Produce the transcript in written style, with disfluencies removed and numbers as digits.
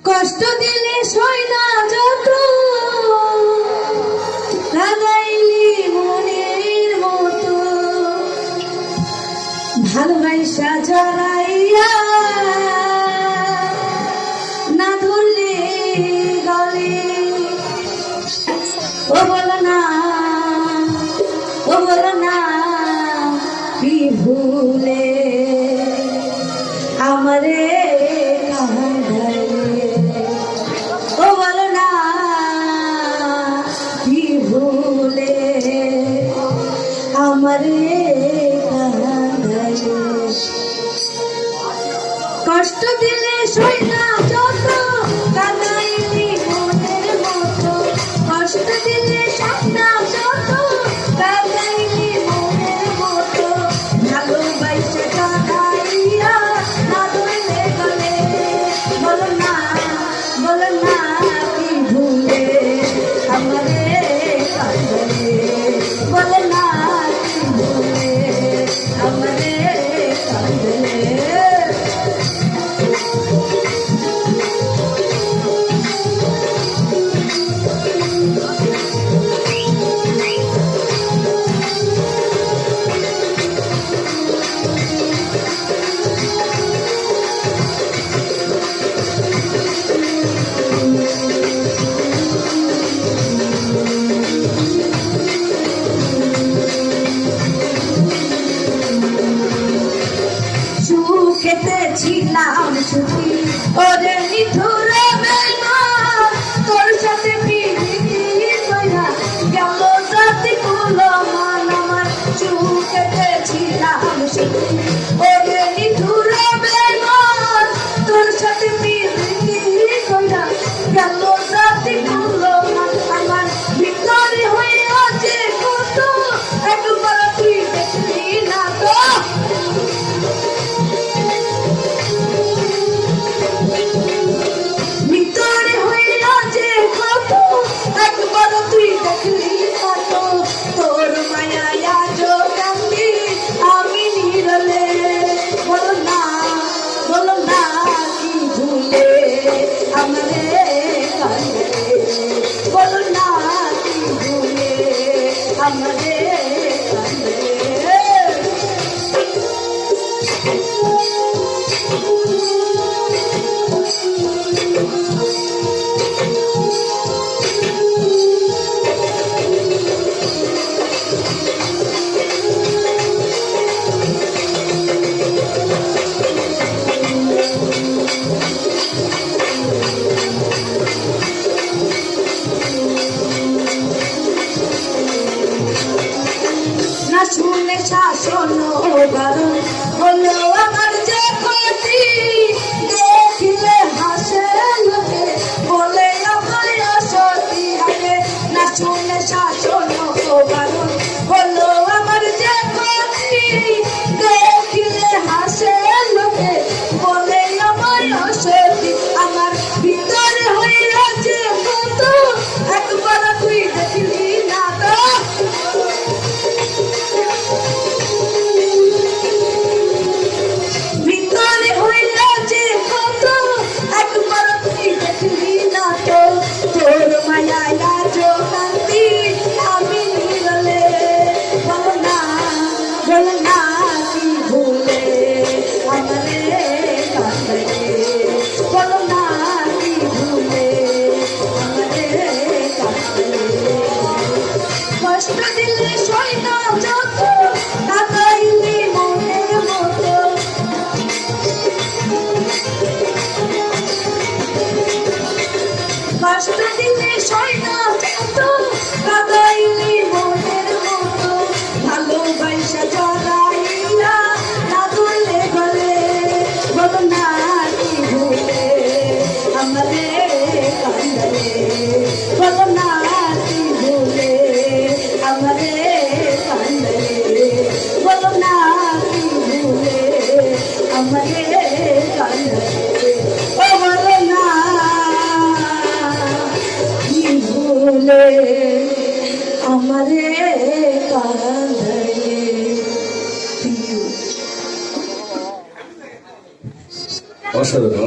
কষ্ট দিলে সই না যত লাগাইলি মনের মতো ভালোবাসা জড়াইয়া না ধরলে গলে ও বলো না কি ভুলে আমারে কাঁদাইলে ও বলো না কি ভুলে আমারে কাঁদাইলে কষ্ট দিলে সই না যত কাঁদাইলি মনের মতো কষ্ট দিলে সই না যত কাঁদাইলি মনের মতো ভালোবাসা কাঁদাইয়া না ধরলে গলে বলো না কি ভুলে আমারে কাঁদাইলে বলো না কি ভুলে আমারে কাঁদাইলে সুখেতে ছিলাম সুখী ওরে নিঠুরে বেলা তোর সাথে পিড়িতি কইরা গেল রাতে কুলো মন আমার সুখেতে ছিলাম সুখী ওরে নিঠুরে বেলা তোর সাথে পিড়িতি কইরা গেল রাতে কুলো মন আমার ভিতরে হয়ে আছে কত একবার তুই দেখলি না তো শুনে শাসন বারণ হলো আমার যে ক্ষতি দেখিলে হাসে লোকে বলে আমার অসতি আগে না শুনে শাসন বারণ হলো আমার যে ক্ষতি দেখিলে হাসে লোকে বলে আমার অসতি আমার ভিতরে হয়ে আছে কত একবার তুই দেখলি না তো কষ্ট দিলে সই না যত কাঁদাইলি মনের মতো কষ্ট দিলে সই না যত কাঁদাইলি মনের মতো ভালোবাসা জড়াইয়া না ধরলে গলে বলো না কি ভুলে আমাদের কাঁদাইলে বলো না কি ভুলে আমারে কাঁদাইলে বলো না কি ভুলে আমারে কাঁদাইলে ও বলো না কি ভুলে আমারে কাঁদাইলে। অসাধারণ